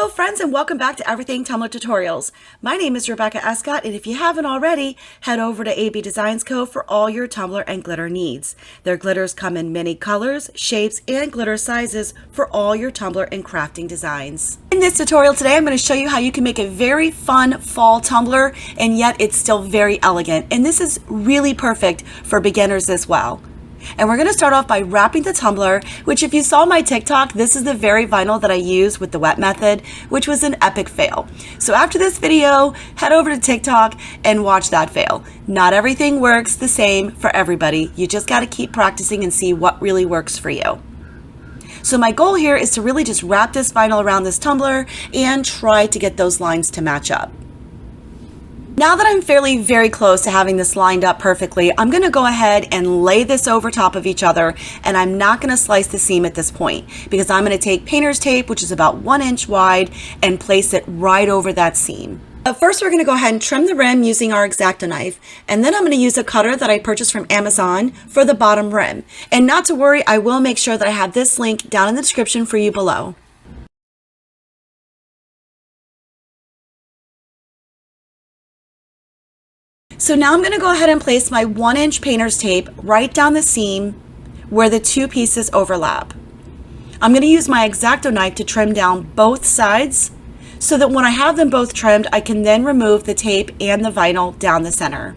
Hello friends and welcome back to Everything Tumbler Tutorials. My name is Rebecca Escott, and if you haven't already, head over to AB Designs Co. for all your tumbler and glitter needs. Their glitters come in many colors, shapes, and glitter sizes for all your tumbler and crafting designs. In this tutorial today, I'm going to show you how you can make a very fun fall tumbler, and yet it's still very elegant. And this is really perfect for beginners as well. And we're going to start off by wrapping the tumbler, which if you saw my TikTok, this is the very vinyl that I used with the wet method, which was an epic fail. So after this video, head over to TikTok and watch that fail. Not everything works the same for everybody. You just got to keep practicing and see what really works for you. So my goal here is to really just wrap this vinyl around this tumbler and try to get those lines to match up. Now that I'm very close to having this lined up perfectly, I'm going to go ahead and lay this over top of each other, and I'm not going to slice the seam at this point because I'm going to take painter's tape, which is about 1 inch wide, and place it right over that seam. But first we're going to go ahead and trim the rim using our X-Acto knife, and then I'm going to use a cutter that I purchased from Amazon for the bottom rim. And not to worry, I will make sure that I have this link down in the description for you below. So now I'm going to go ahead and place my 1 inch painter's tape right down the seam where the two pieces overlap. I'm going to use my X-Acto knife to trim down both sides so that when I have them both trimmed, I can then remove the tape and the vinyl down the center.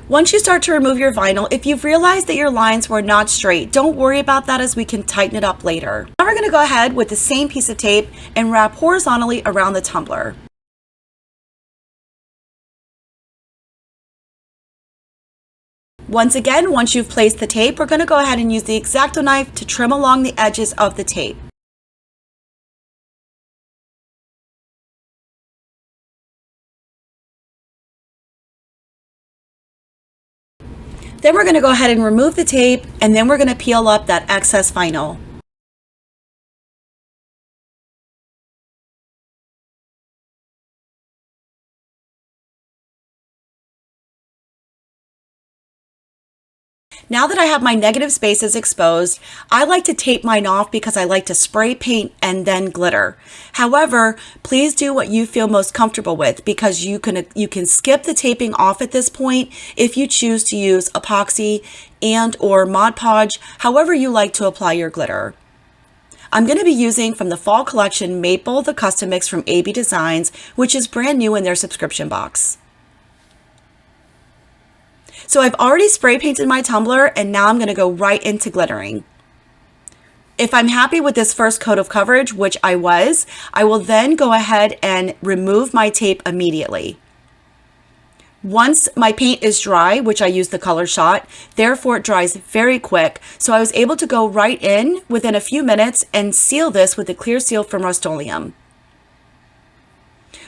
Once you start to remove your vinyl, if you've realized that your lines were not straight, don't worry about that as we can tighten it up later. Now we're going to go ahead with the same piece of tape and wrap horizontally around the tumbler. Once again, once you've placed the tape, we're going to go ahead and use the X-Acto knife to trim along the edges of the tape. Then we're going to go ahead and remove the tape, and then we're going to peel up that excess vinyl. Now that I have my negative spaces exposed, I like to tape mine off because I like to spray paint and then glitter. However, please do what you feel most comfortable with because you can skip the taping off at this point if you choose to use epoxy and or Mod Podge, however you like to apply your glitter. I'm going to be using from the fall collection Maple, the custom mix from AB Designs, which is brand new in their subscription box. So I've already spray painted my tumbler, and now I'm going to go right into glittering. If I'm happy with this first coat of coverage, which I was, I will then go ahead and remove my tape immediately. Once my paint is dry, which I use the color shot, therefore it dries very quick, so I was able to go right in within a few minutes and seal this with a clear seal from Rust-Oleum.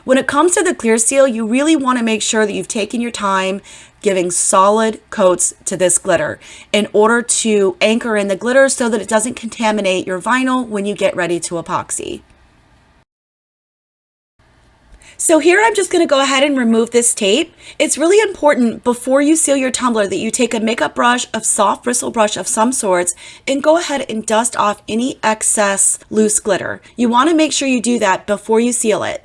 When it comes to the clear seal, you really want to make sure that you've taken your time giving solid coats to this glitter in order to anchor in the glitter so that it doesn't contaminate your vinyl when you get ready to epoxy. So here I'm just going to go ahead and remove this tape. It's really important before you seal your tumbler that you take a makeup brush, a soft bristle brush of some sorts, and go ahead and dust off any excess loose glitter. You want to make sure you do that before you seal it.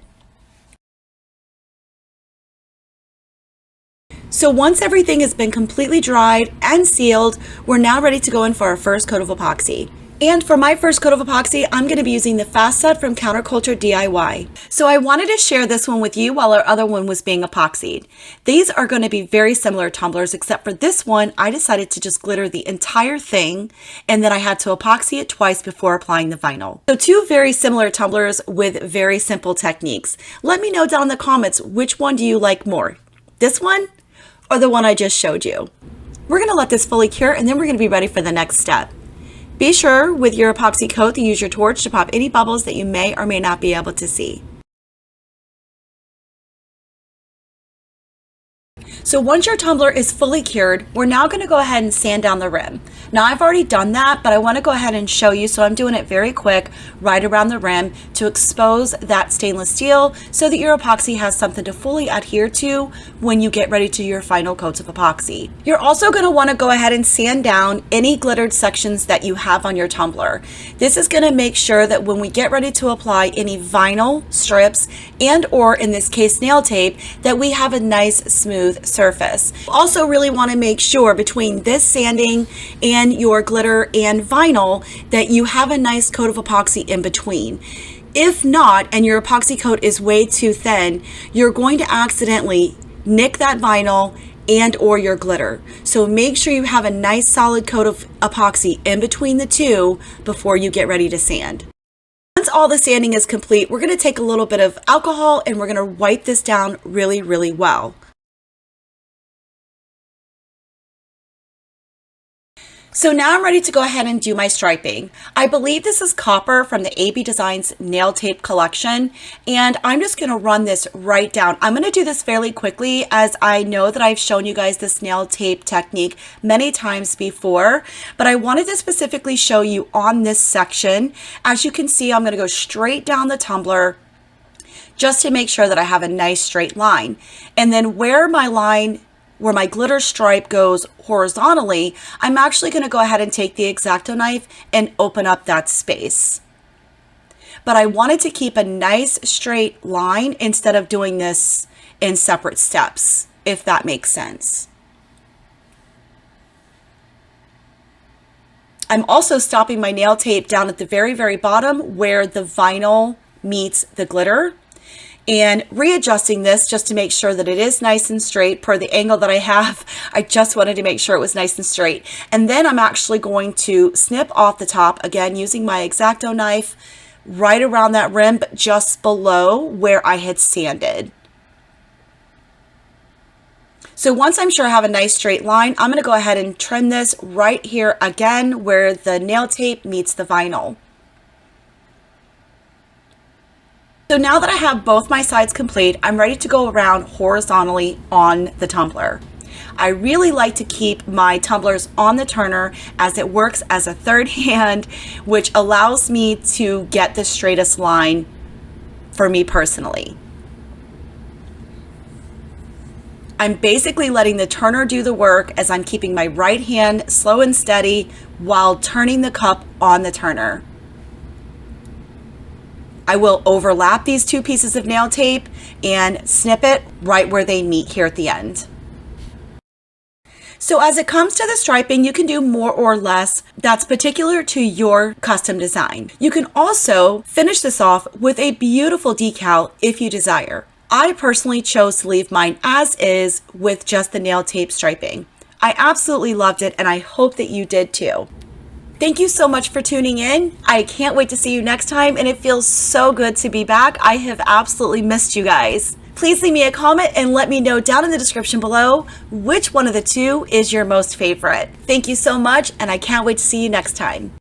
So once everything has been completely dried and sealed, we're now ready to go in for our first coat of epoxy. And for my first coat of epoxy, I'm going to be using the Fast Set from Counterculture DIY. So I wanted to share this one with you while our other one was being epoxied. These are going to be very similar tumblers, except for this one, I decided to just glitter the entire thing, and then I had to epoxy it twice before applying the vinyl. So two very similar tumblers with very simple techniques. Let me know down in the comments, which one do you like more? This one? Or the one I just showed you. We're going to let this fully cure, and then we're going to be ready for the next step. Be sure with your epoxy coat to use your torch to pop any bubbles that you may or may not be able to see. So once your tumbler is fully cured, we're now going to go ahead and sand down the rim. Now I've already done that, but I want to go ahead and show you, so I'm doing it very quick right around the rim to expose that stainless steel so that your epoxy has something to fully adhere to when you get ready to your final coats of epoxy. You're also going to want to go ahead and sand down any glittered sections that you have on your tumbler. This is going to make sure that when we get ready to apply any vinyl strips and or in this case nail tape, that we have a nice smooth surface. Also really want to make sure between this sanding and your glitter and vinyl that you have a nice coat of epoxy in between. If not, and your epoxy coat is way too thin, you're going to accidentally nick that vinyl and or your glitter. So make sure you have a nice solid coat of epoxy in between the two before you get ready to sand. Once all the sanding is complete, we're going to take a little bit of alcohol and we're going to wipe this down really, really well. So now I'm ready to go ahead and do my striping. I believe this is copper from the AB Designs nail tape collection, and I'm just going to run this right down. I'm going to do this fairly quickly as I know that I've shown you guys this nail tape technique many times before, but I wanted to specifically show you on this section. As you can see, I'm going to go straight down the tumbler just to make sure that I have a nice straight line. And then where my glitter stripe goes horizontally, I'm actually going to go ahead and take the X-Acto knife and open up that space. But I wanted to keep a nice straight line instead of doing this in separate steps, if that makes sense. I'm also stopping my nail tape down at the very, very bottom where the vinyl meets the glitter, and readjusting this just to make sure that it is nice and straight per the angle that I have. I just wanted to make sure it was nice and straight. And then I'm actually going to snip off the top, again using my X-Acto knife, right around that rim, but just below where I had sanded. So once I'm sure I have a nice straight line, I'm going to go ahead and trim this right here again where the nail tape meets the vinyl. So now that I have both my sides complete, I'm ready to go around horizontally on the tumbler. I really like to keep my tumblers on the turner as it works as a third hand, which allows me to get the straightest line for me personally. I'm basically letting the turner do the work as I'm keeping my right hand slow and steady while turning the cup on the turner. I will overlap these two pieces of nail tape and snip it right where they meet here at the end. So as it comes to the striping, you can do more or less. That's particular to your custom design. You can also finish this off with a beautiful decal if you desire. I personally chose to leave mine as is with just the nail tape striping. I absolutely loved it and I hope that you did too. Thank you so much for tuning in. I can't wait to see you next time, and it feels so good to be back. I have absolutely missed you guys. Please leave me a comment and let me know down in the description below which one of the two is your most favorite. Thank you so much, and I can't wait to see you next time.